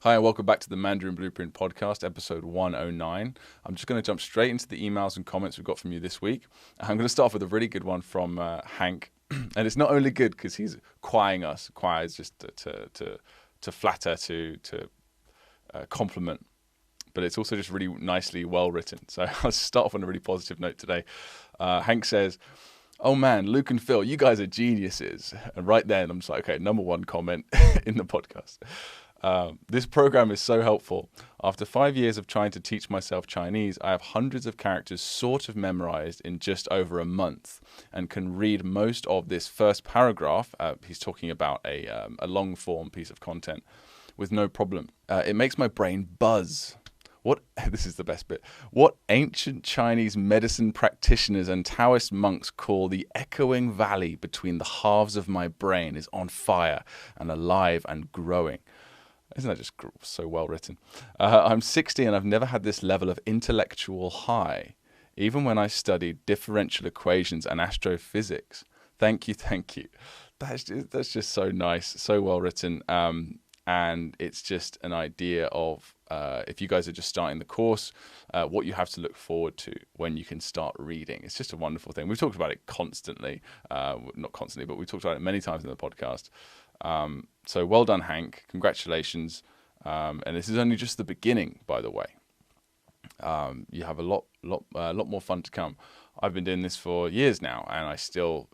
Hi, and welcome back to the Mandarin Blueprint Podcast, episode 109. I'm just going to jump straight into the emails and comments we've got from you this week. I'm going to start off with a really good one from Hank. And it's not only good because he's quieing us. Quiet is just to flatter, to compliment. But it's also just really nicely well written. So I'll start off on a really positive note today. Hank says, "Oh man, Luke and Phil, you guys are geniuses." And right then I'm just like, okay, number one comment in the podcast. This program is so helpful. After 5 years of trying to teach myself Chinese, I have hundreds of characters sort of memorized in just over a month and can read most of this first paragraph. He's talking about a long form piece of content with no problem. It makes my brain buzz. This is the best bit. What ancient Chinese medicine practitioners and Taoist monks call the echoing valley between the halves of my brain is on fire and alive and growing. Isn't that just so well written? I'm 60 and I've never had this level of intellectual high, even when I studied differential equations and astrophysics. Thank you. That's just so nice, so well written. And it's just an idea of if you guys are just starting the course, what you have to look forward to when you can start reading. It's just a wonderful thing. We've talked about it constantly, not constantly, but we talked about it many times in the podcast. So well done, Hank. Congratulations. And this is only just the beginning, by the way. You have a lot more fun to come. I've been doing this for years now, and I still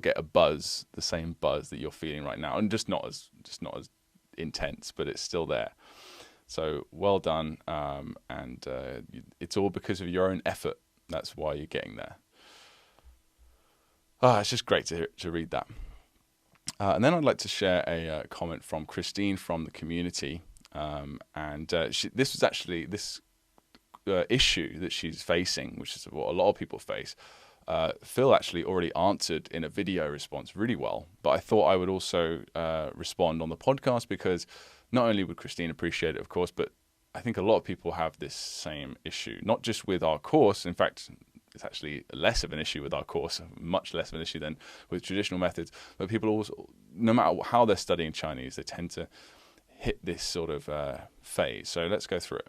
get a buzz, the same buzz that you're feeling right now, and just not as intense, but it's still there. So well done, and it's all because of your own effort. That's why you're getting there. It's just great to read that. And then I'd like to share a comment from Christine from the community. This was actually this issue that she's facing, which is what a lot of people face. Phil actually already answered in a video response really well, but I thought I would also respond on the podcast because not only would Christine appreciate it, of course, but I think a lot of people have this same issue, not just with our course. In fact, it's actually less of an issue with our course, much less of an issue than with traditional methods. But people also, no matter how they're studying Chinese, they tend to hit this sort of phase. So let's go through it.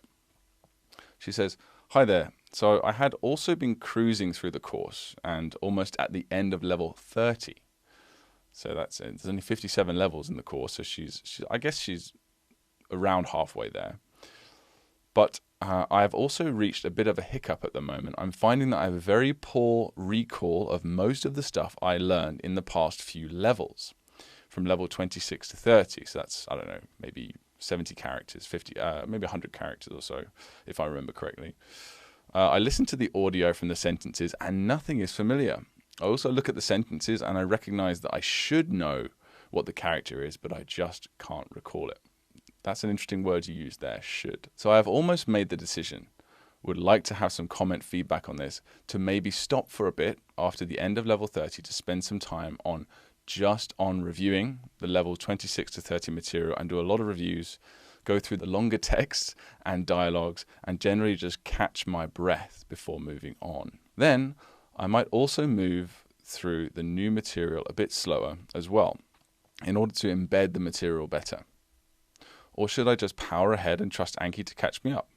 She says, "Hi there. So I had also been cruising through the course and almost at the end of level 30. So there's only 57 levels in the course. So I guess she's around halfway there. But I have also reached a bit of a hiccup at the moment. I'm finding that I have a very poor recall of most of the stuff I learned in the past few levels, from level 26 to 30. So that's, I don't know, maybe 70 characters, 50, maybe 100 characters or so, if I remember correctly. I listen to the audio from the sentences and nothing is familiar. I also look at the sentences and I recognize that I should know what the character is, but I just can't recall it." That's an interesting word you use there, should. So I have almost made the decision, would like to have some comment feedback on this, to maybe stop for a bit after the end of level 30 to spend some time on reviewing the level 26 to 30 material and do a lot of reviews, go through the longer texts and dialogues, and generally just catch my breath before moving on. Then I might also move through the new material a bit slower as well, in order to embed the material better. Or should I just power ahead and trust Anki to catch me up?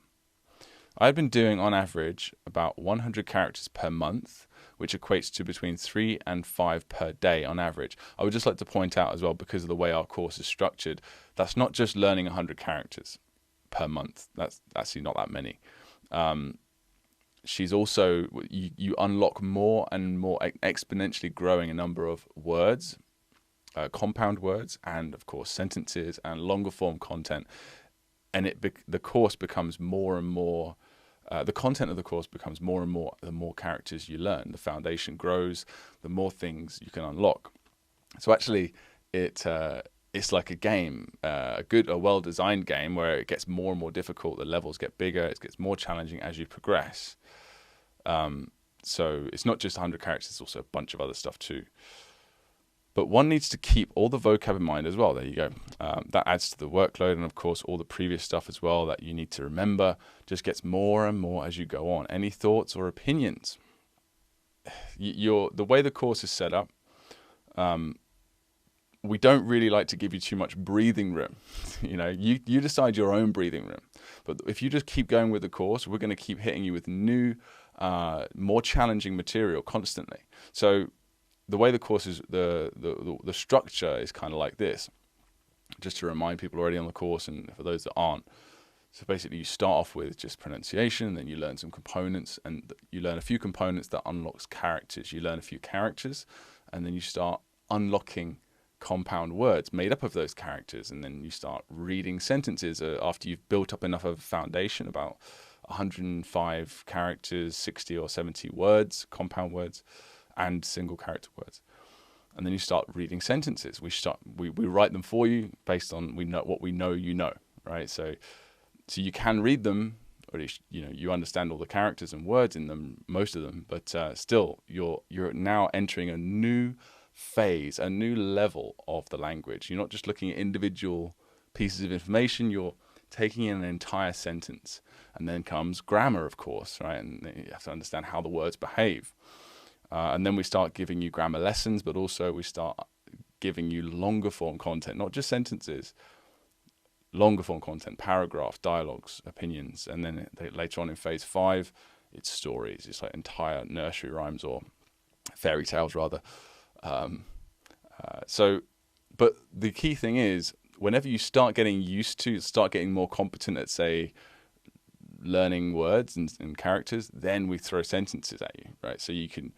I've been doing on average about 100 characters per month, which equates to between 3 and 5 per day on average. I would just like to point out as well, because of the way our course is structured, that's not just learning 100 characters per month. That's actually not that many. She's also, you unlock more and more exponentially growing a number of words, compound words, and of course sentences and longer form content. And the course becomes more and more, the content of the course becomes more and more the more characters you learn. The foundation grows, the more things you can unlock. So actually it's like a game, a well-designed game where it gets more and more difficult, the levels get bigger, it gets more challenging as you progress. So it's not just 100 characters, it's also a bunch of other stuff too. But one needs to keep all the vocab in mind as well. There you go. That adds to the workload, and of course all the previous stuff as well that you need to remember just gets more and more as you go on. Any thoughts or opinions? The way the course is set up, we don't really like to give you too much breathing room. You decide your own breathing room. But if you just keep going with the course, we're going to keep hitting you with new, more challenging material constantly. So the way the course is, the structure is kind of like this. Just to remind people already on the course, and for those that aren't. So basically, you start off with just pronunciation, then you learn some components, and you learn a few components that unlocks characters. You learn a few characters, and then you start unlocking compound words made up of those characters, and then you start reading sentences after you've built up enough of a foundation, about 105 characters, 60 or 70 words, compound words, and single character words. And then you start reading sentences. We write them for you based on what we know you know, right? So you can read them, or you understand all the characters and words in them, most of them, but still you're now entering a new phase, a new level of the language. You're not just looking at individual pieces of information, you're taking in an entire sentence. And then comes grammar, of course, right? And you have to understand how the words behave. And then we start giving you grammar lessons, but also we start giving you longer form content, not just sentences, longer form content, paragraphs, dialogues, opinions. And then later on in phase 5, it's stories. It's like entire nursery rhymes, or fairy tales rather. But the key thing is, whenever you start getting more competent at, say, learning words and characters, then we throw sentences at you, right? So you can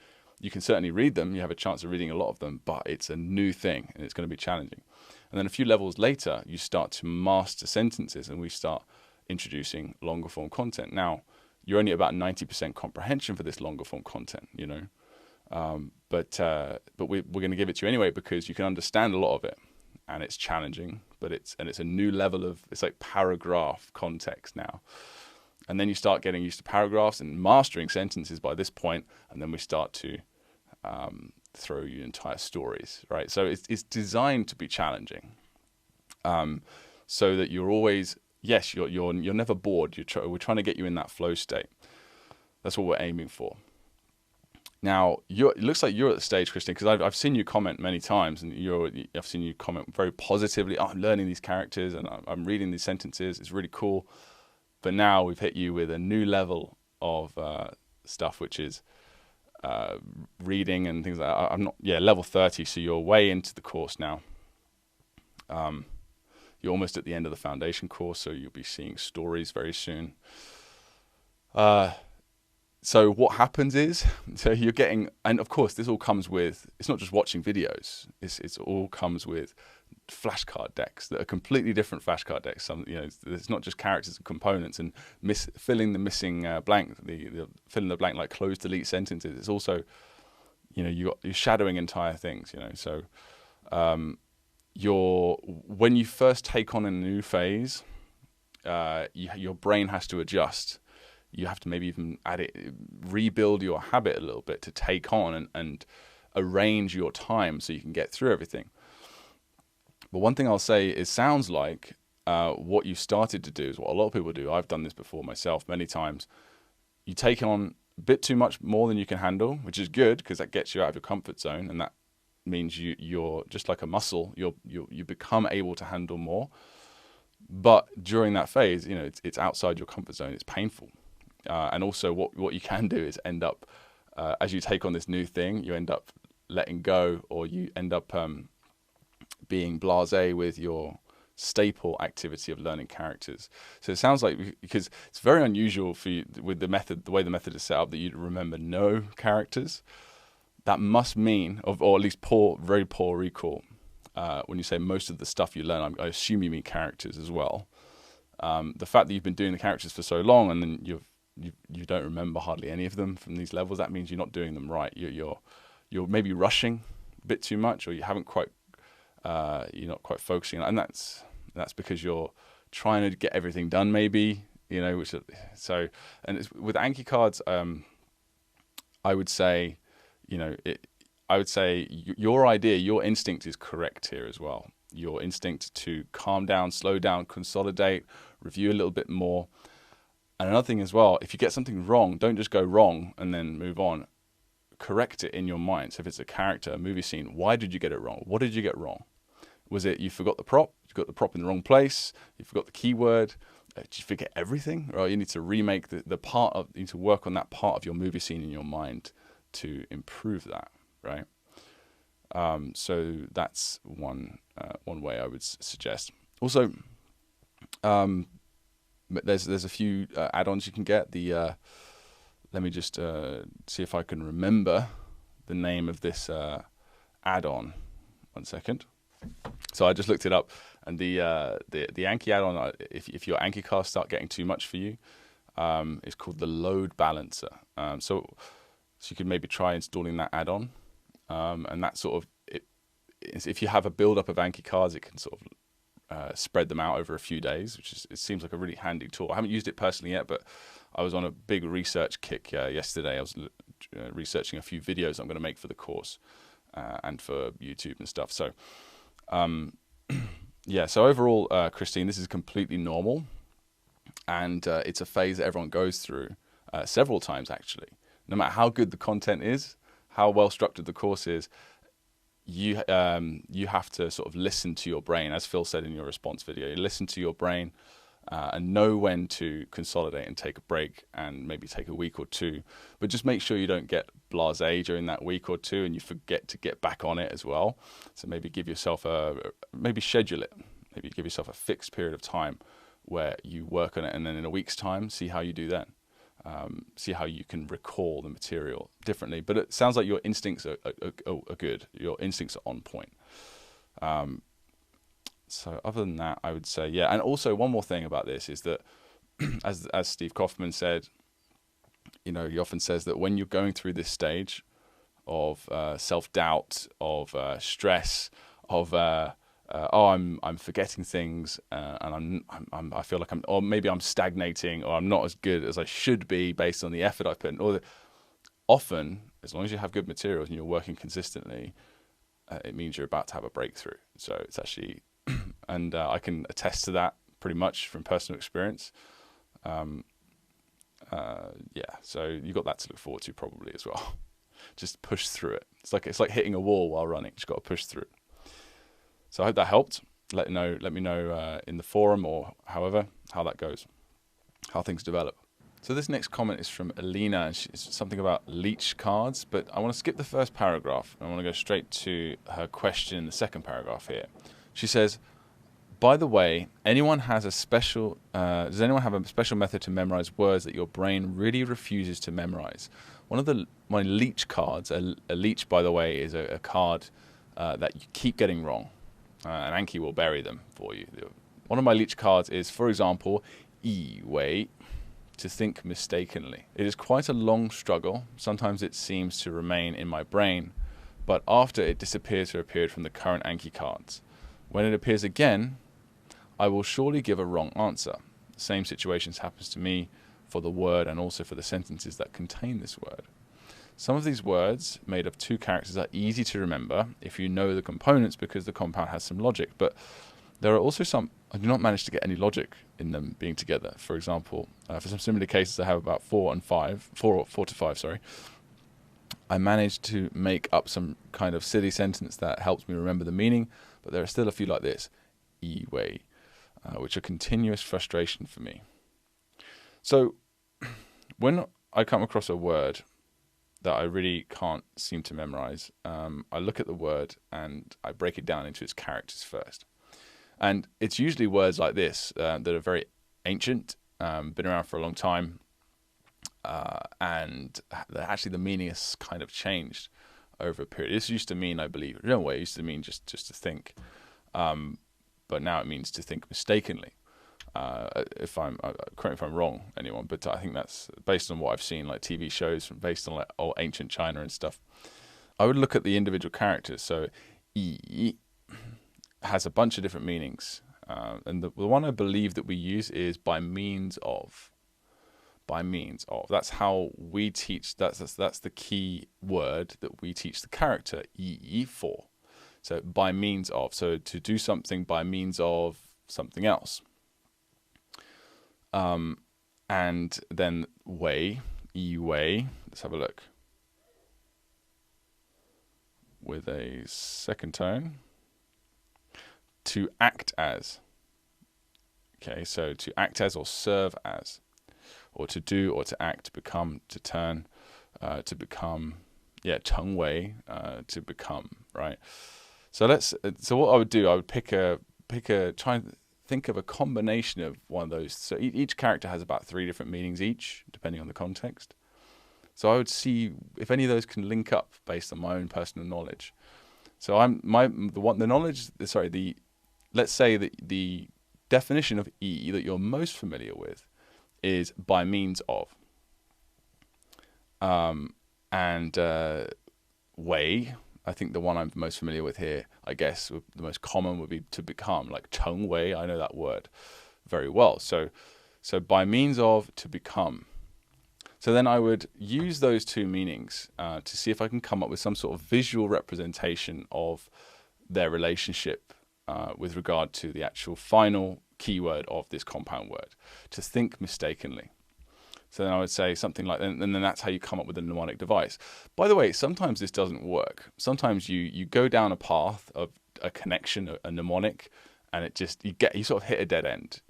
certainly read them. You have a chance of reading a lot of them, but it's a new thing and it's going to be challenging. And then a few levels later, you start to master sentences, and we start introducing longer form content. Now, you're only about 90% comprehension for this longer form content, but we're going to give it to you anyway, because you can understand a lot of it, and it's challenging, but it's a new level of, it's like paragraph context now. And then you start getting used to paragraphs and mastering sentences by this point, and then we start to throw you entire stories, right? So it's designed to be challenging, so that you're always, you're never bored. We're trying to get you in that flow state. That's what we're aiming for. Now, it looks like you're at the stage, Christine, because I've seen you comment many times, and I've seen you comment very positively. I'm learning these characters, and I'm reading these sentences. It's really cool. But now we've hit you with a new level of stuff, which is reading and things like that. Level 30. So you're way into the course now. You're almost at the end of the foundation course, so you'll be seeing stories very soon. So what happens is, you're getting, and of course this all comes with, it's not just watching videos, it's all comes with flashcard decks that are completely different flashcard decks. It's not just characters and components and filling the missing blank, the filling the blank like close delete sentences. It's also, you're shadowing entire things, so when you first take on a new phase, your brain has to adjust. You have to maybe even rebuild your habit a little bit to take on and arrange your time so you can get through everything. But one thing I'll say is, sounds like what you started to do is what a lot of people do. I've done this before myself many times. You take on a bit too much more than you can handle, which is good because that gets you out of your comfort zone, and that means you're just like a muscle. You become able to handle more. But during that phase, it's outside your comfort zone. It's painful. And also what you can do is end up, as you take on this new thing, you end up letting go, or you end up being blasé with your staple activity of learning characters. So it sounds like, because it's very unusual for you with the method, the way the method is set up, that you remember no characters. That must mean, or at least very poor recall. When you say most of the stuff you learn, I assume you mean characters as well. The fact that you've been doing the characters for so long, and then you don't remember hardly any of them from these levels, that means you're not doing them right. You're maybe rushing a bit too much, or you haven't quite you're not quite focusing, and that's because you're trying to get everything done, maybe, and it's, with Anki cards, I would say, your instinct is correct here as well. Your instinct to calm down, slow down, consolidate, review a little bit more. And another thing as well, if you get something wrong, don't just go wrong and then move on. Correct it in your mind. So if it's a character, a movie scene, why did you get it wrong? What did you get wrong? Was it you forgot the prop? You got the prop in the wrong place? You forgot the keyword? Did you forget everything? Or you need to remake you need to work on that part of your movie scene in your mind to improve that, right? So that's one way I would suggest. Also, there's a few add-ons you can get. Let me just see if I can remember the name of this add-on. 1 second. So I just looked it up, and the Anki add-on, if your Anki cards start getting too much for you, is called the Load Balancer. So you could maybe try installing that add-on, and that sort of if you have a build-up of Anki cards, it can sort of spread them out over a few days, it seems like a really handy tool. I haven't used it personally yet, but I was on a big research kick yesterday. I was researching a few videos I'm going to make for the course and for YouTube and stuff. So, yeah. So overall, Christine, this is completely normal, and it's a phase that everyone goes through several times actually. No matter how good the content is, how well structured the course is, you have to sort of listen to your brain, as Phil said in your response video. You listen to your brain and know when to consolidate and take a break, and maybe take a week or two. But just make sure you don't get blasé during that week or two, and you forget to get back on it as well. So maybe give yourself maybe schedule it. Maybe give yourself a fixed period of time where you work on it, and then in a week's time, see how you do then. See how you can recall the material differently. But it sounds like your instincts are good. Your instincts are on point. So other than that, I would say, yeah. And also one more thing about this is that, as Steve Kaufman said, he often says that when you're going through this stage of self-doubt, of stress, of I'm forgetting things, and I feel like or maybe I'm stagnating, or I'm not as good as I should be based on the effort I put in. Often, as long as you have good materials and you're working consistently, it means you're about to have a breakthrough. So it's actually, and I can attest to that pretty much from personal experience. Yeah, so you got that to look forward to probably as well. Just push through it. It's like hitting a wall while running. Just got to push through it. So I hope that helped. Let me know in the forum or however how that goes, how things develop. So this next comment is from Alina, and it's something about Leech Cards, but I want to skip the first paragraph. I want to go straight to her question in the second paragraph here. She says, by the way, does anyone have a special method to memorize words that your brain really refuses to memorize? One of my Leech cards, a Leech, by the way, is a card that you keep getting wrong. And Anki will bury them for you. One of my Leech cards is, for example, 以为, to think mistakenly. It is quite a long struggle. Sometimes it seems to remain in my brain, but after it disappears for a period from the current Anki cards. When it appears again, I will surely give a wrong answer. The same situations happens to me for the word and also for the sentences that contain this word. Some of these words, made of two characters, are easy to remember if you know the components because the compound has some logic. But there are also some I do not manage to get any logic in them being together. For example, for some similar cases, I have about 4 to 5. I managed to make up some kind of silly sentence that helps me remember the meaning, but there are still a few like this, 以为, which are continuous frustration for me. So when I come across a word that I really can't seem to memorize, I look at the word and I break it down into its characters first. And it's usually words like this that are very ancient, been around for a long time, and actually the meaning has kind of changed over a period. This used to mean, I believe, in a way, it used to mean just to think, but now it means to think mistakenly. Correct me if I'm wrong, anyone, but I think that's based on what I've seen, like TV shows based on like old ancient China and stuff. I would look at the individual characters. So, 以 has a bunch of different meanings, and the one I believe that we use is by means of. By means of. That's how we teach. That's the key word that we teach the character 以 for. So by means of. So to do something by means of something else. And then 为, 以为. Let's have a look. With a second tone. to act as. Okay, so to act as or serve as, or to do or to act, to become, to turn, to become, cheng wei, to become, right? So what I would do, I would try and think of a combination of one of those. So each character has about 3 different meanings each, depending on the context. So I would see if any of those can link up based on my own personal knowledge. So let's say that the definition of E that you're most familiar with is by means of. Wei, I think the one I'm most familiar with here, I guess the most common would be to become, like cheng wei. I know that word very well. So by means of, to become. So then I would use those 2 meanings to see if I can come up with some sort of visual representation of their relationship with regard to the actual final keyword of this compound word, to think mistakenly. So then I would say something like, and then that's how you come up with a mnemonic device. By the way, sometimes this doesn't work. Sometimes you go down a path of a connection, a mnemonic, and it just, you sort of hit a dead end,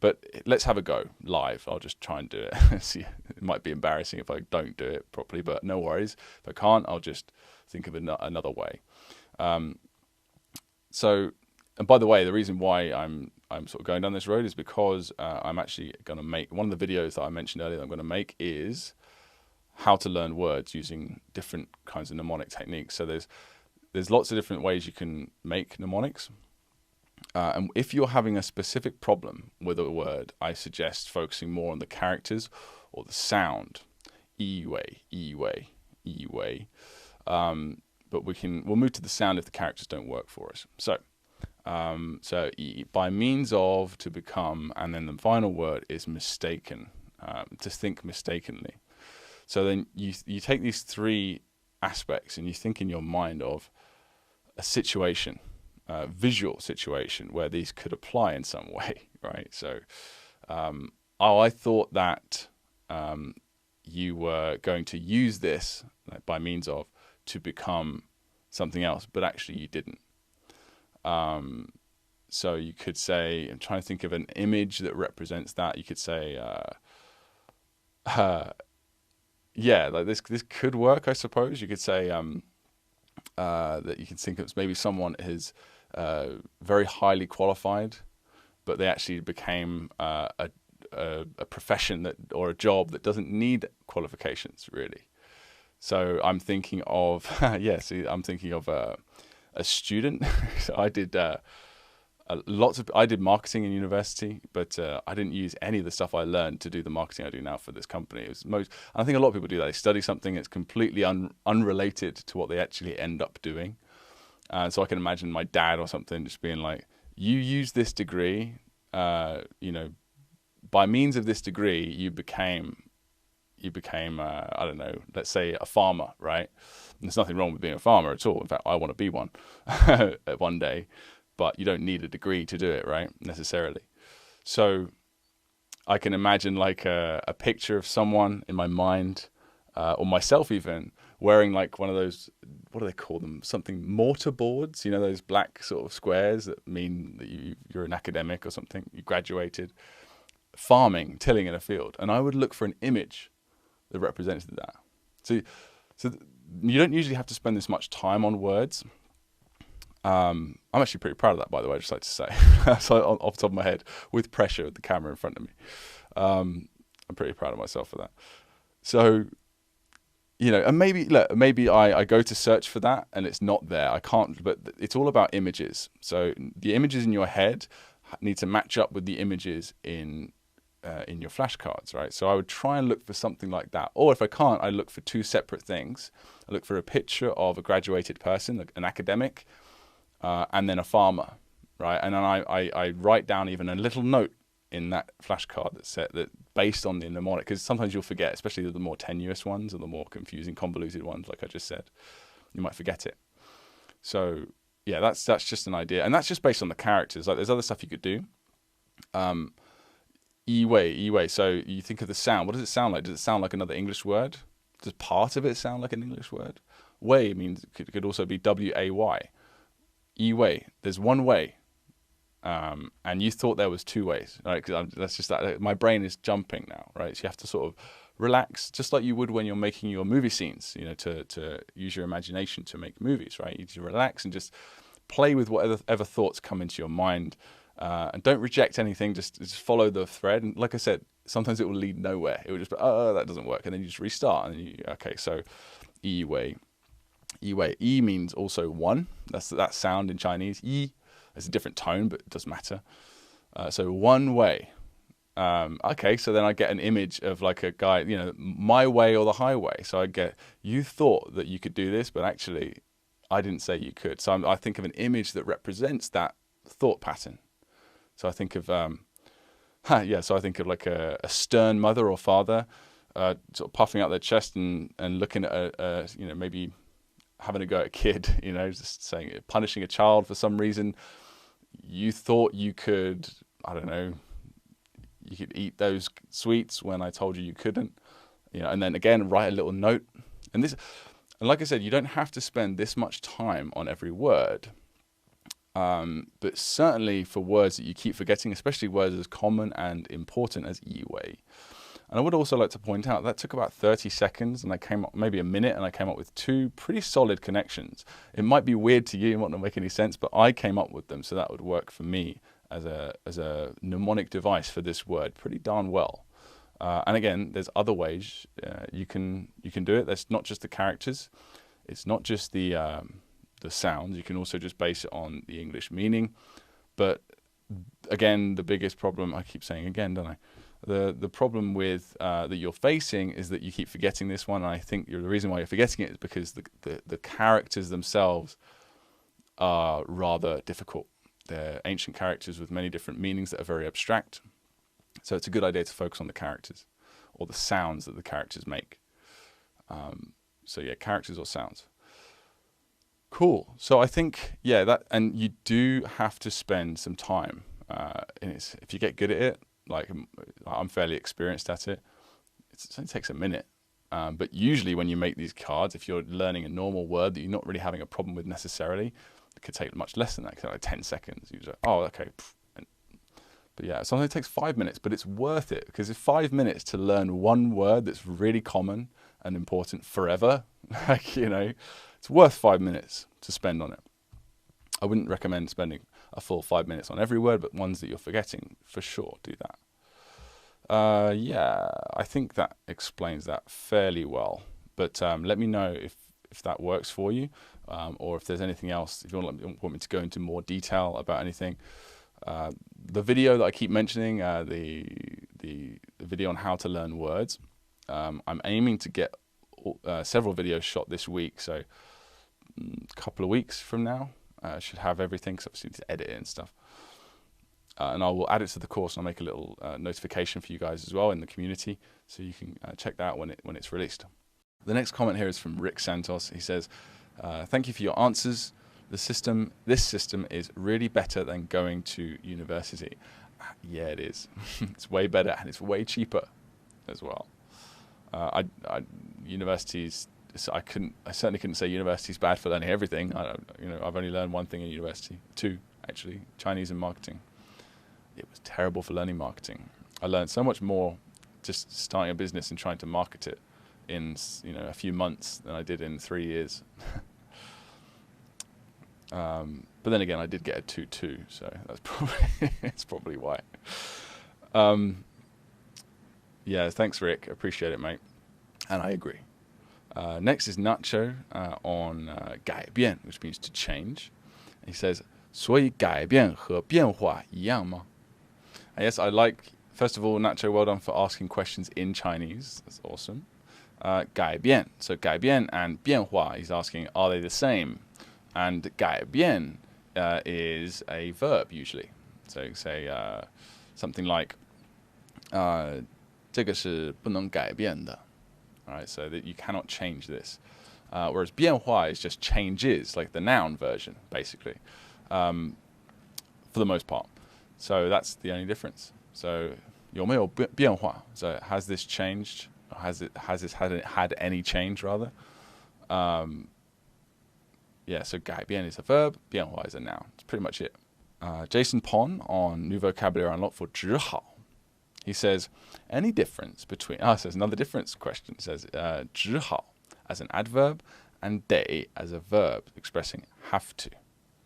But let's have a go live. I'll just try and do it. See, it might be embarrassing if I don't do it properly, but no worries. If I can't, I'll just think of another way. And by the way, the reason why I'm sort of going down this road is because I'm actually going to make one of the videos that I mentioned earlier that I'm going to make is how to learn words using different kinds of mnemonic techniques. So there's lots of different ways you can make mnemonics. And if you're having a specific problem with a word, I suggest focusing more on the characters or the sound. Yi-wei, yi-wei, yi-wei. But we'll move to the sound if the characters don't work for us. So by means of, to become, and then the final word is mistaken, to think mistakenly. So then you take these 3 aspects and you think in your mind of a situation, visual situation where these could apply in some way, right? So, I thought that you were going to use this by means of to become something else, but actually you didn't. So you could say, I'm trying to think of an image that represents that. You could say, like this could work, I suppose. You could say that you can think of maybe someone is very highly qualified, but they actually became a profession or a job that doesn't need qualifications really. So I'm thinking of I'm thinking of a student. So I did I did marketing in university, but I didn't use any of the stuff I learned to do the marketing I do now for this company. It was I think a lot of people do that. They study something that's completely unrelated to what they actually end up doing. So I can imagine my dad or something just being like, "You use this degree, by means of this degree, you became I don't know, let's say a farmer, right? And there's nothing wrong with being a farmer at all. In fact, I want to be one one day, but you don't need a degree to do it, right? Necessarily. So I can imagine like a picture of someone in my mind, or myself even, wearing like one of those, what do they call them? Something mortar boards, those black sort of squares that mean that you're an academic or something, you graduated, tilling in a field. And I would look for an image that represented that. So you don't usually have to spend this much time on words. I'm actually pretty proud of that, by the way, I'd just like to say. So off the top of my head, with pressure with the camera in front of me. I'm pretty proud of myself for that. So, and maybe I go to search for that and it's not there. I can't, but it's all about images. So the images in your head need to match up with the images in your flashcards, right? So I would try and look for something like that. Or if I can't, I look for 2 separate things. I look for a picture of a graduated person, an academic, and then a farmer, right? And then I write down even a little note in that flashcard that based on the mnemonic, because sometimes you'll forget, especially the more tenuous ones or the more confusing, convoluted ones, like I just said, you might forget it. So yeah, that's just an idea, and that's just based on the characters. Like there's other stuff you could do. Yi-wei. So you think of the sound. What does it sound like? Does it sound like another English word? Does part of it sound like an English word? Wei means could also be W-A-Y. yi wei. There's one way. And you thought there was two ways, right? Because that's just that my brain is jumping now, right? So you have to sort of relax, just like you would when you're making your movie scenes, to use your imagination to make movies, right? You just relax and just play with whatever thoughts come into your mind, and don't reject anything. Just follow the thread. And like I said, sometimes it will lead nowhere. It will just be, oh, that doesn't work, and then you just restart. And so yi wei. Yi means also one. That's that sound in Chinese. Yi. It's a different tone, but it doesn't matter. So one way. Okay, so then I get an image of like a guy, my way or the highway. So I get, you thought that you could do this, but actually I didn't say you could. So I think of an image that represents that thought pattern. So I think of, so I think of like a stern mother or father, sort of puffing out their chest and looking at maybe having a go at a kid, just saying, punishing a child for some reason. You thought you could, I don't know, you could eat those sweets when I told you couldn't, and then again, write a little note. And like I said, you don't have to spend this much time on every word. But certainly for words that you keep forgetting, especially words as common and important as yi wei. And I would also like to point out that took about 30 seconds, and I came up, maybe a minute, and I came up with two pretty solid connections. It might be weird to you, it might not make any sense, but I came up with them, so that would work for me as a mnemonic device for this word pretty darn well. And again, there's other ways you can do it. That's not just the characters, it's not just the sounds. You can also just base it on the English meaning. But again, the biggest problem, I keep saying again, don't I? The problem with that you're facing is that you keep forgetting this one. And I think the reason why you're forgetting it is because the characters themselves are rather difficult. They're ancient characters with many different meanings that are very abstract. So it's a good idea to focus on the characters or the sounds that the characters make. Characters or sounds. Cool. So I think, and you do have to spend some time in it. If you get good at it, like I'm fairly experienced at it, it only takes a minute. But usually when you make these cards, if you're learning a normal word that you're not really having a problem with necessarily, it could take much less than that. It could take like 10 seconds. You just, oh, okay. But sometimes it takes 5 minutes, but it's worth it because it's 5 minutes to learn one word that's really common and important forever. It's worth 5 minutes to spend on it. I wouldn't recommend spending a full 5 minutes on every word, but ones that you're forgetting, for sure, do that. I think that explains that fairly well. But let me know if that works for you, or if there's anything else, if you want me to go into more detail about anything. The video that I keep mentioning, the video on how to learn words, I'm aiming to get several videos shot this week, so a couple of weeks from now I should have everything, because obviously need to edit it and stuff. And I will add it to the course, and I'll make a little notification for you guys as well in the community, so you can check that out when it's released. The next comment here is from Rick Santos. He says, thank you for your answers. This system is really better than going to university. Yeah, it is. It's way better, and it's way cheaper as well. Universities, I certainly couldn't say university is bad for learning everything. I've only learned one thing in university, two actually, Chinese and marketing. It was terrible for learning marketing. I learned so much more just starting a business and trying to market it in a few months than I did in 3 years. But then again, I did get a 2-2, so that's probably why. Thanks, Rick. Appreciate it, mate. And I agree. Next is Nacho on 改变, which means to change. He says, 所以改变和变化一样吗? And yes, I like, first of all, Nacho, well done for asking questions in Chinese. That's awesome. 改变. So 改变 and 变化, he's asking, are they the same? And 改变 is a verb usually. So say something like 这个是不能改变的. Alright, so that you cannot change this. Whereas 变化 is just changes, like the noun version, basically, for the most part. So that's the only difference. So 有没有变化? So has this changed? Or has this had any change rather? yeah, so 改变 is a verb, 变化 is a noun. That's pretty much it. Jason Pon on New Vocabulary Unlocked for 只好. He says, any difference between... so there's another difference question. It says 只好 as an adverb and 得 as a verb expressing have to.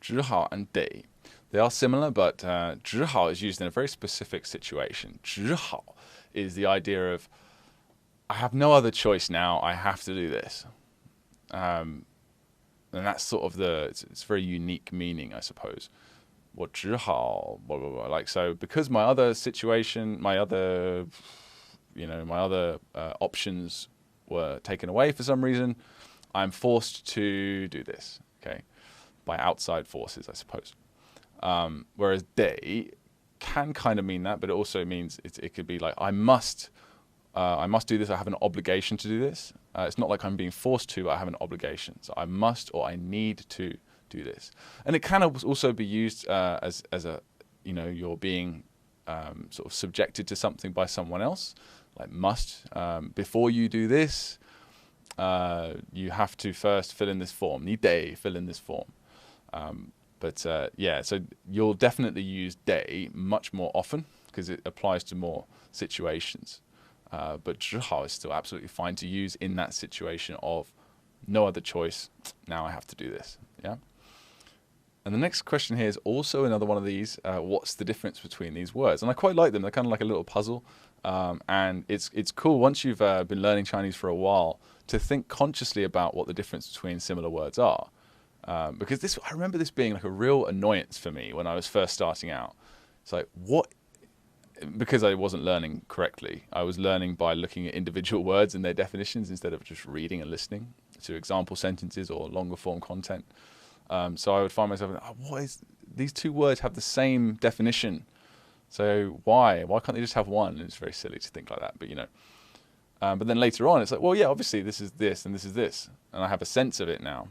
只好 and 得. They are similar, but 只好 is used in a very specific situation. 只好 is the idea of, I have no other choice now, I have to do this. And that's sort of it's very unique meaning, I suppose. 我只好 blah, blah, blah. Like, so because my other situation, my other options were taken away for some reason, I'm forced to do this, okay? By outside forces, I suppose. Whereas 得 can kind of mean that, but it also means it could be like, I must do this, I have an obligation to do this. It's not like I'm being forced to, but I have an obligation. So I must or I need to do this. And it can also be used as a, you're being sort of subjected to something by someone else, like must. Before you do this, you have to first fill in this form. 你得 fill in this form. So you'll definitely use 得 much more often because it applies to more situations. But 只好 is still absolutely fine to use in that situation of no other choice. Now I have to do this. Yeah. And the next question here is also another one of these. What's the difference between these words? And I quite like them. They're kind of like a little puzzle. And it's cool once you've been learning Chinese for a while to think consciously about what the difference between similar words are. Because I remember this being like a real annoyance for me when I was first starting out. It's like, what? Because I wasn't learning correctly. I was learning by looking at individual words and their definitions instead of just reading and listening to example sentences or longer form content. So I would find myself, these two words have the same definition. So why can't they just have one? And it's very silly to think like that, but but then later on it's like, well, yeah, obviously this is this and this is this. And I have a sense of it now.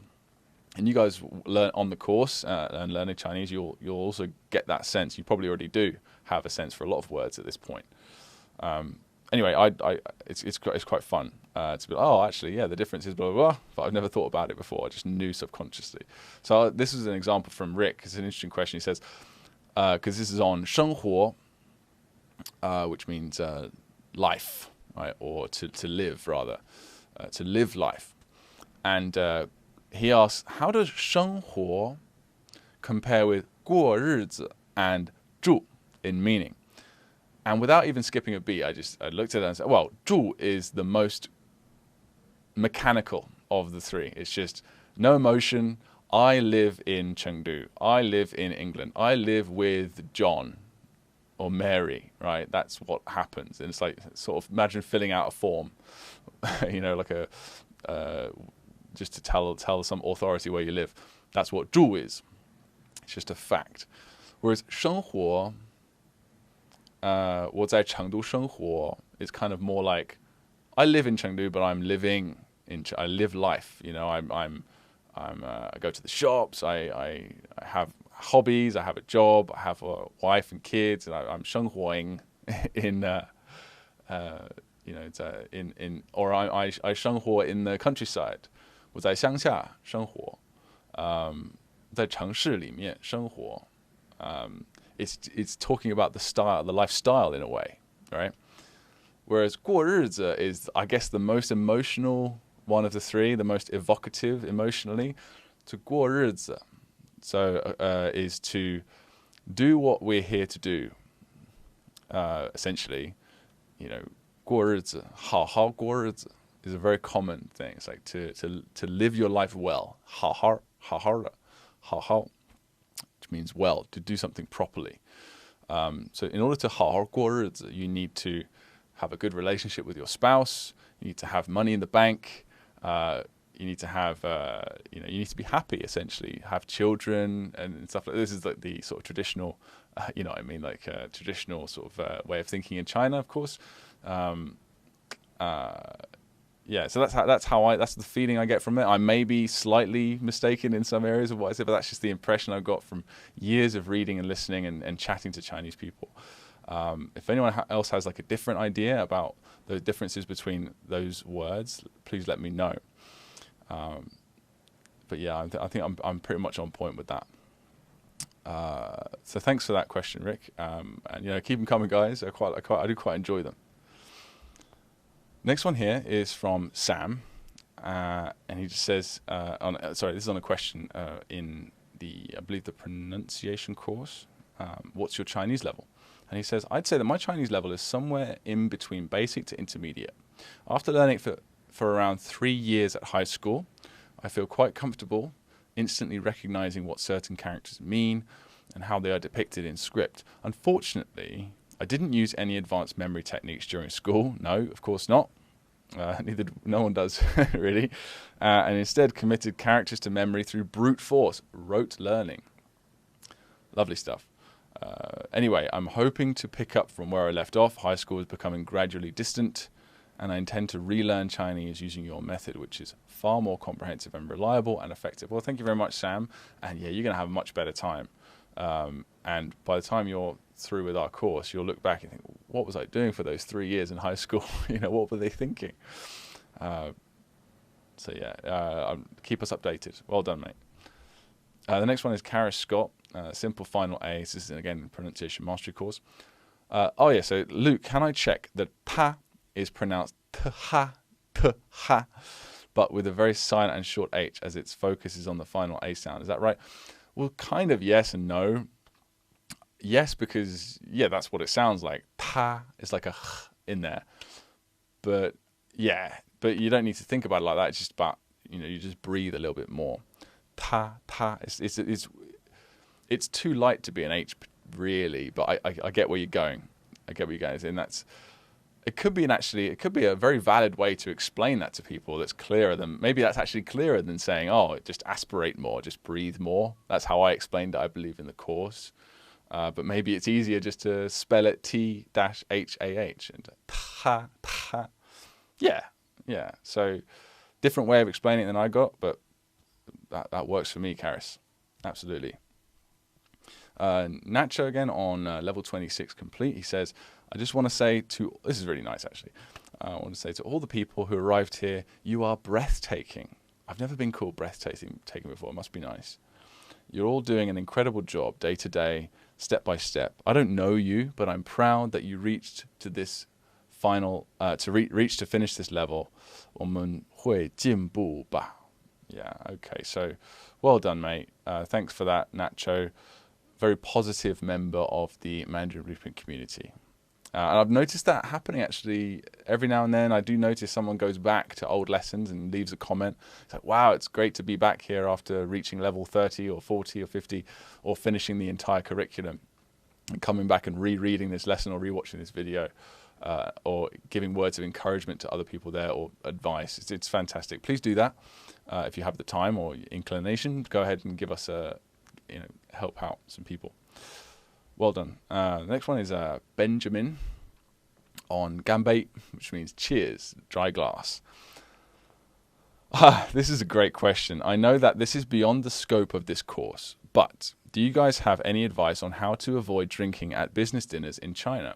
And you guys learn on the course and learning Chinese, you'll also get that sense. You probably already do have a sense for a lot of words at this point. Anyway, it's quite fun to be like, oh, actually, yeah, the difference is blah, blah, blah. But I've never thought about it before. I just knew subconsciously. So this is an example from Rick. It's an interesting question. He says, because this is on 生活, which means life, right? Or to live, rather. To live life. And he asks, how does 生活 compare with 过日子 and 住 in meaning? And without even skipping a beat, I looked at it and said, well, 住 is the most mechanical of the three. It's just no emotion. I live in Chengdu. I live in England. I live with John or Mary, right? That's what happens. And it's like, sort of imagine filling out a form, like just to tell some authority where you live. That's what 住 is. It's just a fact. Whereas 生活, 我在成都生活 is kind of more like, I live in Chengdu, but I'm living I live life. I go to the shops. I have hobbies. I have a job. I have a wife and kids, and I'm 生活 in or I 生活 in the countryside. 我在乡下生活，在城市里面生活。It's talking about the style, the lifestyle in a way, right? Whereas 过日子 is, I guess, the most emotional one of the three, the most evocative emotionally. To 过日子, so is to do what we're here to do. Essentially, 过日子, 好好过日子 is a very common thing. It's like to live your life well. 好好的, 好好, which means well, to do something properly. So in order to 好好过日子, you need to have a good relationship with your spouse. You need to have money in the bank. You need to have, you need to be happy, essentially. Have children and stuff like this. Is like the sort of traditional, traditional sort of way of thinking in China, of course. So that's the feeling I get from it. I may be slightly mistaken in some areas of what I said, but that's just the impression I've got from years of reading and listening and chatting to Chinese people. If anyone else has like a different idea about the differences between those words, please let me know. yeah, I think I'm pretty much on point with that. So thanks for that question, Rick. And keep them coming, guys. I do quite enjoy them. Next one here is from Sam, and he just says, this is on a question in I believe the pronunciation course. What's your Chinese level? And he says, I'd say that my Chinese level is somewhere in between basic to intermediate. After learning for around 3 years at high school, I feel quite comfortable instantly recognizing what certain characters mean and how they are depicted in script. Unfortunately, I didn't use any advanced memory techniques during school. No, of course not. No one does, really. And instead committed characters to memory through brute force, rote learning. Lovely stuff. Anyway, I'm hoping to pick up from where I left off. High school is becoming gradually distant, and I intend to relearn Chinese using your method, which is far more comprehensive and reliable and effective. Well, thank you very much, Sam. And yeah, you're going to have a much better time. And by the time you're through with our course, you'll look back and think, what was I doing for those 3 years in high school? What were they thinking? Keep us updated. Well done, mate. The next one is Karis Scott, simple final A. This is, again, pronunciation mastery course. So Luke, can I check that ta is pronounced t-ha, but with a very silent and short H, as its focus is on the final A sound. Is that right? Well, kind of yes and no. Yes, because, that's what it sounds like. Ta is like a h in there. But you don't need to think about it like that. It's just about, you just breathe a little bit more. Ta. It's too light to be an H, really, but I get where you're going. And it could be a very valid way to explain that to people that's clearer than, maybe that's actually clearer than saying, just aspirate more, just breathe more. That's how I explained it, I believe, in the course. But maybe it's easier just to spell it T-H-A-H and ta. Yeah. So different way of explaining it than I got, but that works for me, Karis. Absolutely. Nacho again on level 26 complete. He says, I just want to say this is really nice actually. I want to say to all the people who arrived here, you are breathtaking. I've never been called breathtaking before. It must be nice. You're all doing an incredible job day to day, step by step. I don't know you, but I'm proud that you reached to this final, to finish this level. 我们会进步吧. Yeah, okay. So, well done, mate. Thanks for that, Nacho. Very positive member of the Mandarin Blueprint community. And I've noticed that happening actually every now and then. I do notice someone goes back to old lessons and leaves a comment. It's like, wow, it's great to be back here after reaching level 30 or 40 or 50 or finishing the entire curriculum and coming back and rereading this lesson or rewatching this video or giving words of encouragement to other people there or advice. It's fantastic. Please do that if you have the time or inclination. Go ahead and give us help out some people. Well done. The next one is Benjamin on Ganbei, which means cheers, dry glass. This is a great question. I know that this is beyond the scope of this course, but do you guys have any advice on how to avoid drinking at business dinners in China?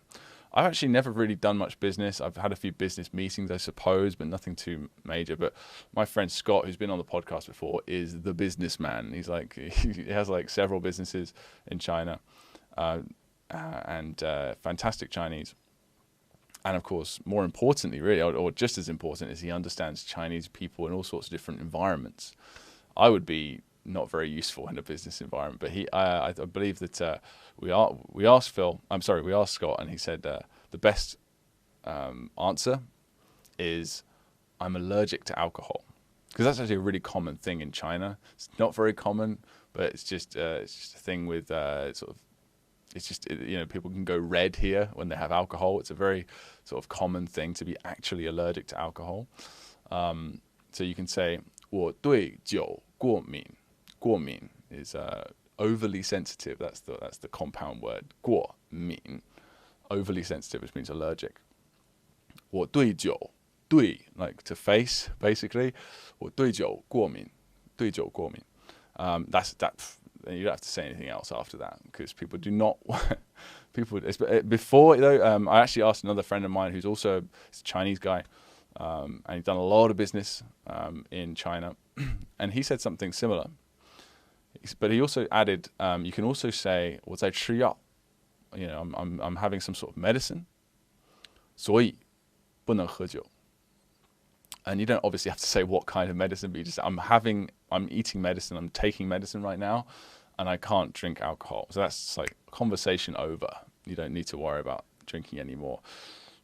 I've actually never really done much business. I've had a few business meetings, I suppose, but nothing too major. But my friend Scott, who's been on the podcast before, is the businessman. He has like several businesses in China. And fantastic Chinese. And of course, more importantly, really, or just as important, is he understands Chinese people in all sorts of different environments. I would be not very useful in a business environment, but I believe that we asked Scott, and he said the best answer is I'm allergic to alcohol, because that's actually a really common thing in China. It's not very common, but it's just a thing with people can go red here when they have alcohol. It's a very sort of common thing to be actually allergic to alcohol. So you can say 我对酒过敏. 过敏 is overly sensitive. That's the compound word. 过敏, overly sensitive, which means allergic. 我对酒, 对 like to face basically. 我对酒过敏, 对酒过敏. That's that. You don't have to say anything else after that, because people do not. Before though, I actually asked another friend of mine who's also a Chinese guy. and he's done a lot of business in China. And he said something similar. But he also added, you can also say, 我在吃药. You know, I'm having some sort of medicine. 所以不能喝酒. And you don't obviously have to say what kind of medicine, but you just, I'm eating medicine, I'm taking medicine right now, and I can't drink alcohol. So that's like conversation over. You don't need to worry about drinking anymore.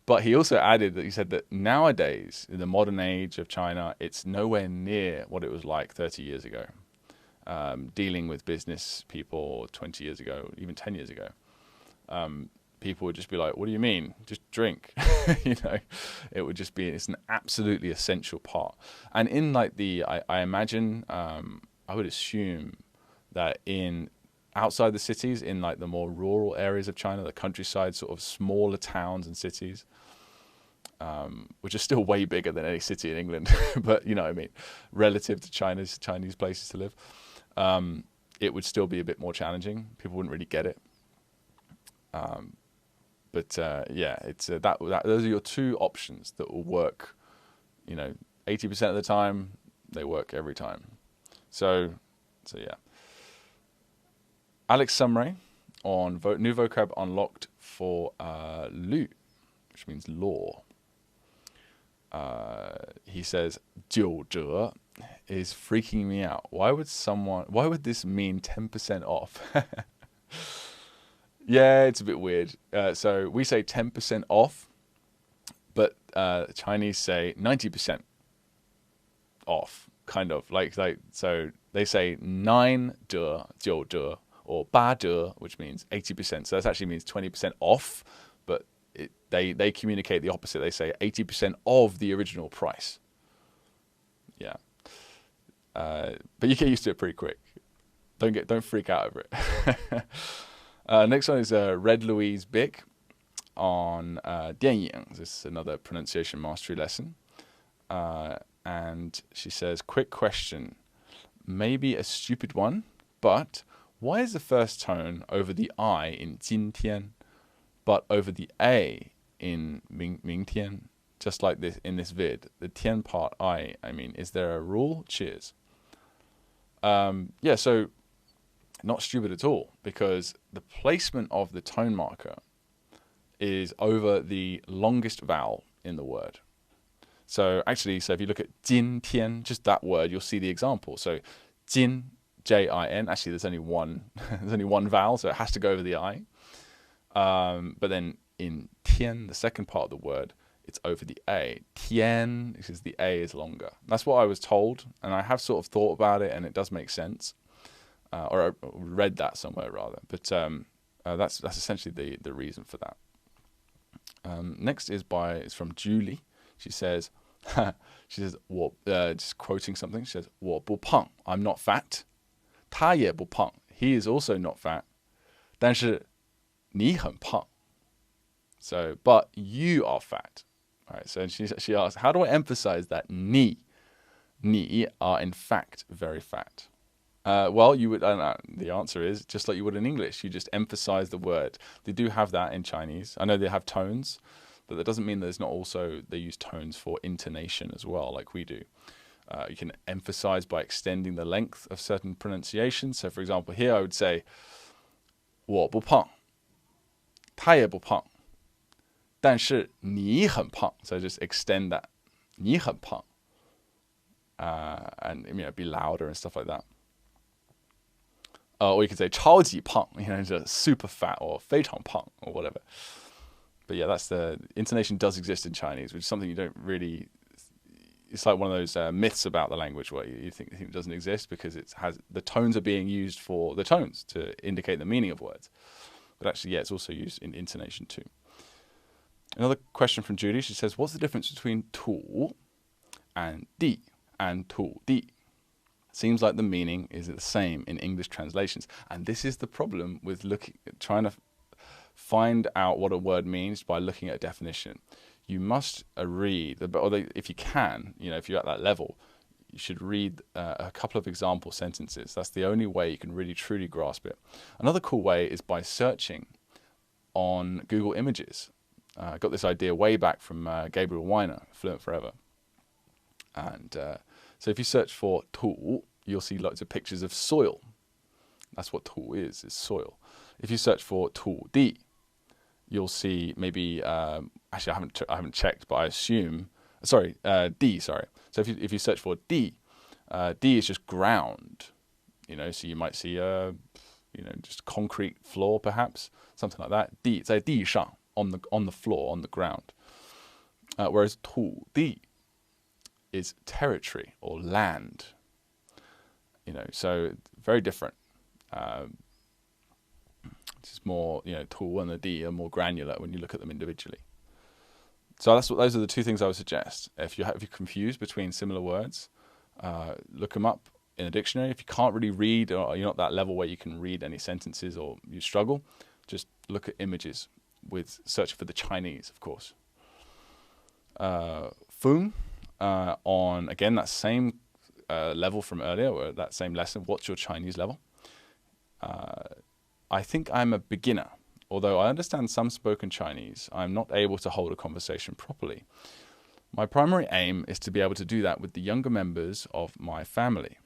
But he also added that he said that nowadays, in the modern age of China, it's nowhere near what it was like 30 years ago. Dealing with business people 20 years ago, even 10 years ago. People would just be like, what do you mean? Just drink. You know, it would just be, it's an absolutely essential part. And in like I imagine, I would assume that outside the cities, in like the more rural areas of China, the countryside, sort of smaller towns and cities, which are still way bigger than any city in England, but you know what I mean, relative to Chinese places to live, it would still be a bit more challenging. People wouldn't really get it. But yeah, it's those are your two options that will work. You know, 80% of the time, they work every time. So yeah. Alex Sumray on new vocab unlocked for Lu, which means law. He says 九折 is freaking me out. Why would this mean 10% off? Yeah, it's a bit weird. So we say 10% off, but Chinese say 90% off, kind of like so they say 9折, 九折, or 八折, which means 80%. So that actually means 20% off, but they communicate the opposite. They say 80% of the original price. Yeah, but you get used to it pretty quick. Don't freak out over it. Next one is Red Louise Bick on 电影. This is another pronunciation mastery lesson. And she says, quick question, maybe a stupid one, but why is the first tone over the I in 今天, but over the A in 明天, just like this in this vid? The 天 part I mean, is there a rule? Cheers. Yeah, so not stupid at all, because the placement of the tone marker is over the longest vowel in the word. So actually, if you look at 今天, just that word, you'll see the example. So 今, J-I-N, actually there's only one vowel, so it has to go over the I. But then in 天, the second part of the word, it's over the A. 天, because the A is longer. That's what I was told, and I have sort of thought about it, and it does make sense. Or I read that somewhere rather. But that's essentially the reason for that. Next is from Julie. She says, 我 just quoting something. She says, 我不胖, I'm not fat. 他也不胖, he is also not fat. 但是你很胖. So, but you are fat. All right, so she asks, how do I emphasize that 你 are in fact very fat? Well, you would. The answer is just like you would in English. You just emphasize the word. They do have that in Chinese. I know they have tones, but that doesn't mean there's not also, they use tones for intonation as well, like we do. You can emphasize by extending the length of certain pronunciations. So, for example, here I would say 我不胖, 他也不胖, 但是你很胖. So just extend that. 你很胖. And be louder and stuff like that. Or you could say 超级胖, just super fat, or 非常胖, or whatever. But yeah, that's the intonation does exist in Chinese, which is something you don't really. It's like one of those myths about the language where you think it doesn't exist because the tones are being used for the tones to indicate the meaning of words. But actually, yeah, it's also used in intonation too. Another question from Judy. She says, "What's the difference between 土 and 地 and 土地?" Seems like the meaning is the same in English translations, and this is the problem with trying to find out what a word means by looking at a definition. You must read, or if you can, if you're at that level, you should read a couple of example sentences. That's the only way you can really truly grasp it. Another cool way is by searching on Google Images. I got this idea way back from Gabriel Weiner, Fluent Forever. And so if you search for 土, you'll see lots of pictures of soil. That's what 土 is soil. If you search for 土地, you'll see maybe, actually I haven't checked, but I assume,地, sorry. So if you search for 地, 地 is just ground, so you might see, just concrete floor perhaps, something like that. 地, 在地上, on the floor, on the ground. Whereas 土地 is territory or land, so very different. It's more, 土 and the 地 are more granular when you look at them individually. So those are the two things I would suggest. If you're confused between similar words, look them up in a dictionary. If you can't really read, or you're not that level where you can read any sentences or you struggle, just look at images with search for the Chinese, of course. Fung, on, again, that same level from earlier, or that same lesson, what's your Chinese level? I think I'm a beginner. Although I understand some spoken Chinese, I'm not able to hold a conversation properly. My primary aim is to be able to do that with the younger members of my family.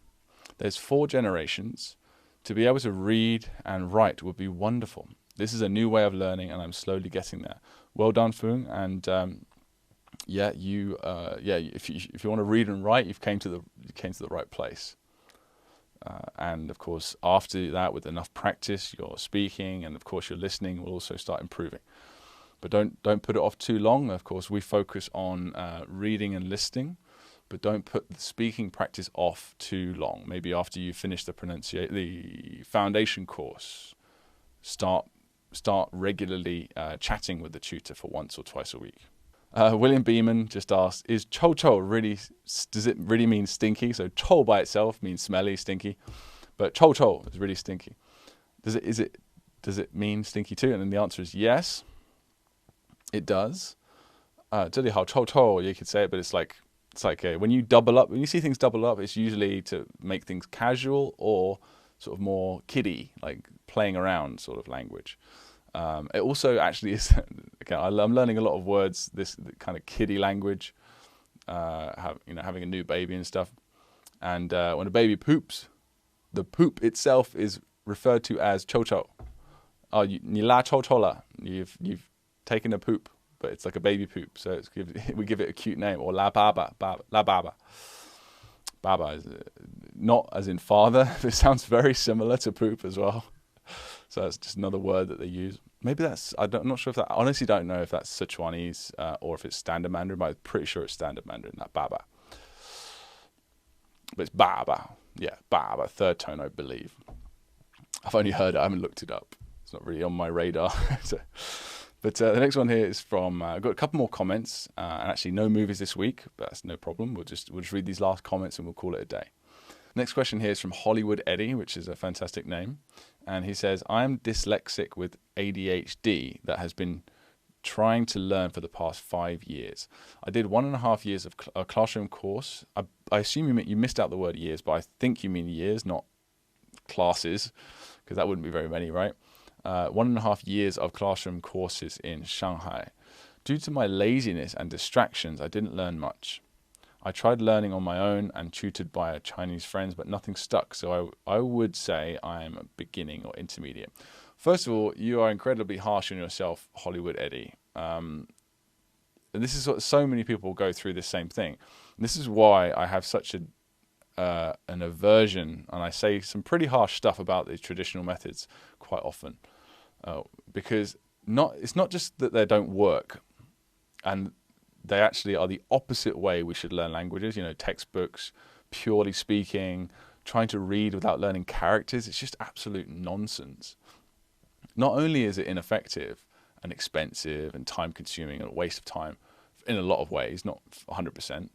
There's 4 generations. To be able to read and write would be wonderful. This is a new way of learning, and I'm slowly getting there. Well done, Fung. And if you want to read and write, you came to the right place. And of course, after that, with enough practice, your speaking and of course your listening will also start improving. But don't put it off too long. Of course, we focus on reading and listening, but don't put the speaking practice off too long. Maybe after you finish the foundation course, start regularly chatting with the tutor for once or twice a week. William Beeman just asked, does it really mean stinky? So 臭 by itself means smelly, stinky, but 臭 is really stinky. Does it mean stinky too? And then the answer is yes, it does. 这里好臭臭, you could say it, but it's like when you see things double up, it's usually to make things casual or sort of more kiddie, like playing around sort of language. It also actually is, okay, I'm learning a lot of words, this kind of kiddie language, having a new baby and stuff. And when a baby poops, the poop itself is referred to as 臭臭. Oh, 你拉臭臭了, you've taken a poop, but it's like a baby poop. So we give it a cute name, or la baba. Baba is not as in father, but it sounds very similar to poop as well. So that's just another word that they use. Maybe I'm not sure if that, I honestly don't know if that's Sichuanese or if it's Standard Mandarin, but I'm pretty sure it's Standard Mandarin, that baba. But it's baba. Yeah, baba, third tone, I believe. I've only heard it, I haven't looked it up. It's not really on my radar. But the next one here is from, I've got a couple more comments, and actually no movies this week, but that's no problem. We'll just read these last comments and we'll call it a day. Next question here is from hollywoodeddie, which is a fantastic name. And he says, I'm dyslexic with ADHD that has been trying to learn for the past 5 years. I did 1.5 years of a classroom course. I assume you missed out the word years, but I think you mean years, not classes, because that wouldn't be very many, right? 1.5 years of classroom courses in Shanghai. Due to my laziness and distractions, I didn't learn much. I tried learning on my own and tutored by Chinese friends, but nothing stuck. So I would say I'm a beginning or intermediate. First of all, you are incredibly harsh on yourself, hollywoodeddie. And this is what so many people go through this same thing. And this is why I have such an aversion, and I say some pretty harsh stuff about these traditional methods quite often. Because it's not just that they don't work, and they actually are the opposite way we should learn languages. Textbooks, purely speaking, trying to read without learning characters. It's just absolute nonsense. Not only is it ineffective and expensive and time-consuming and a waste of time in a lot of ways, not 100%,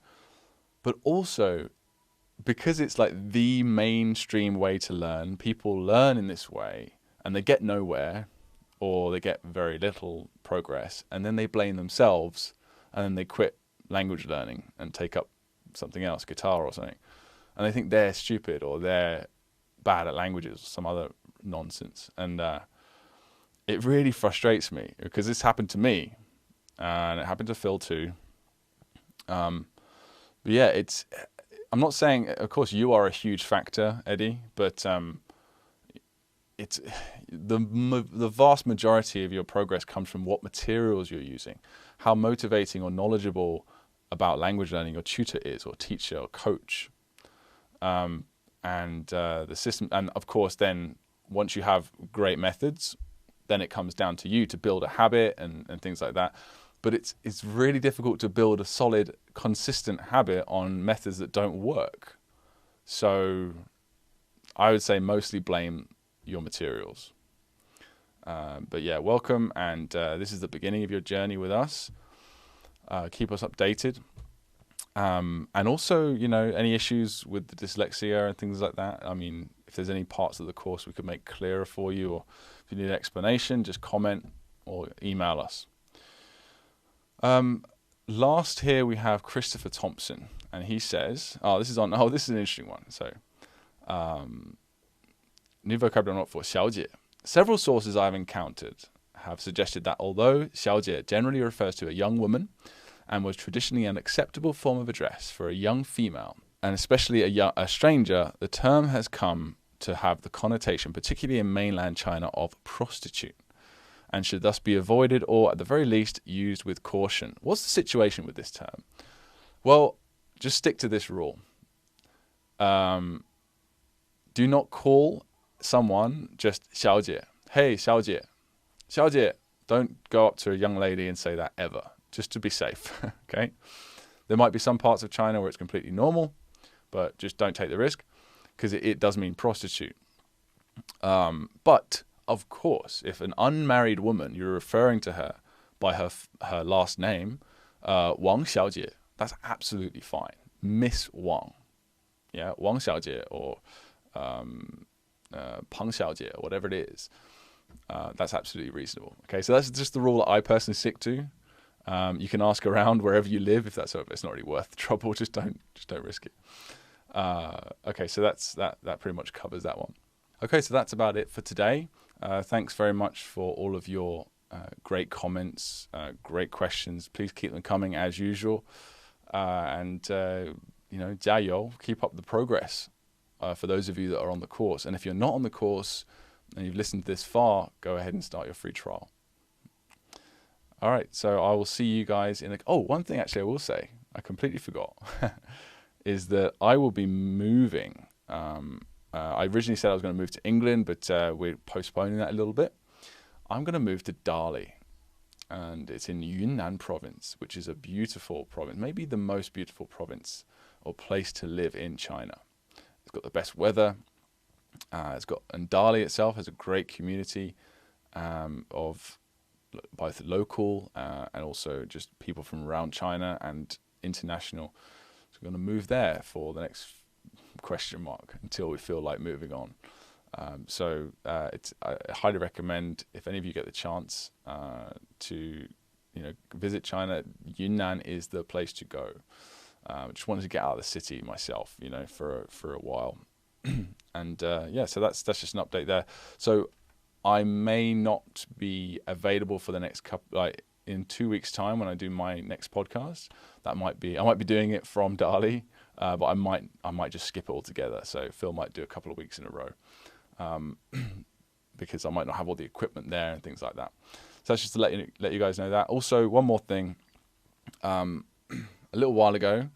but also because it's like the mainstream way to learn, people learn in this way and they get nowhere or they get very little progress, and then they blame themselves. And then they quit language learning and take up something else, guitar or something. And they think they're stupid or they're bad at languages or some other nonsense. And it really frustrates me because this happened to me. and it happened to Phil too. But yeah, I'm not saying, of course, you are a huge factor, Eddie, but it's the vast majority of your progress comes from what materials you're using, how motivating or knowledgeable about language learning your tutor is, or teacher, or coach, and the system. And of course, then once you have great methods, then it comes down to you to build a habit and things like that. But it's really difficult to build a solid, consistent habit on methods that don't work. So I would say mostly blame your materials. But yeah, welcome, and this is the beginning of your journey with us. Keep us updated. And also, any issues with the dyslexia and things like that. I mean, if there's any parts of the course we could make clearer for you, or if you need an explanation, just comment or email us. Last here we have Christopher Thompson, and he says, this is an interesting one. So, new vocabulary not for 小姐. Several sources I've encountered have suggested that although 小姐 generally refers to a young woman and was traditionally an acceptable form of address for a young female, and especially a stranger, the term has come to have the connotation, particularly in mainland China, of prostitute, and should thus be avoided, or at the very least used with caution. What's the situation with this term? Well, just stick to this rule. Do not call someone just 小姐. Hey, 小姐. 小姐. Don't go up to a young lady and say that ever, just to be safe. Okay? There might be some parts of China where it's completely normal, but just don't take the risk, because it does mean prostitute. But of course, if an unmarried woman, you're referring to her by her last name, Wang Xiaojie, that's absolutely fine. Miss Wang. Yeah, Wang Xiaojie or Pang Xiaojie, or whatever it is. That's absolutely reasonable. Okay, so that's just the rule that I personally stick to. You can ask around wherever you live if it's not really worth the trouble. Just don't risk it. Okay, so that pretty much covers that one. Okay, so that's about it for today. Thanks very much for all of your great comments, great questions. Please keep them coming as usual. And 加油, keep up the progress for those of you that are on the course. And if you're not on the course and you've listened this far, go ahead and start your free trial. All right, so I will see you guys in one thing actually I will say, I completely forgot, is that I will be moving. I originally said I was going to move to England, but we're postponing that a little bit. I'm going to move to Dali, and it's in Yunnan province, which is a beautiful province, maybe the most beautiful province or place to live in China. It's got the best weather. And Dali itself has a great community of both local and also just people from around China and international. So we're going to move there for the next question mark until we feel like moving on. So I highly recommend, if any of you get the chance to visit China, Yunnan is the place to go. Just wanted to get out of the city myself, for a while. And so that's just an update there. So I may not be available for the next couple, in 2 weeks' time when I do my next podcast. I might be doing it from Dali, but I might just skip it altogether. So Phil might do a couple of weeks in a row, because I might not have all the equipment there and things like that. So that's just to let you guys know that. Also, one more thing. A little while ago,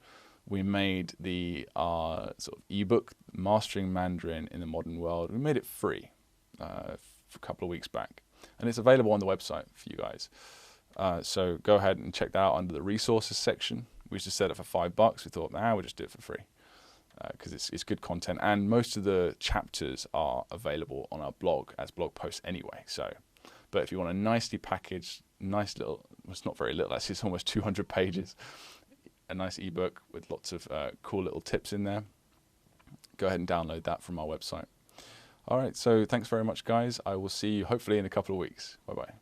we made the sort of ebook, Mastering Mandarin in the Modern World. We made it free for a couple of weeks back, and it's available on the website for you guys. So go ahead and check that out under the resources section. We just set it for $5. We thought, we'll just do it for free because it's good content, and most of the chapters are available on our blog as blog posts anyway. So, but if you want a nicely packaged, nice little, well, it's not very little, actually, it's almost 200 pages. A nice ebook with lots of cool little tips in there. Go ahead and download that from our website. All right, so thanks very much, guys. I will see you hopefully in a couple of weeks. Bye-bye.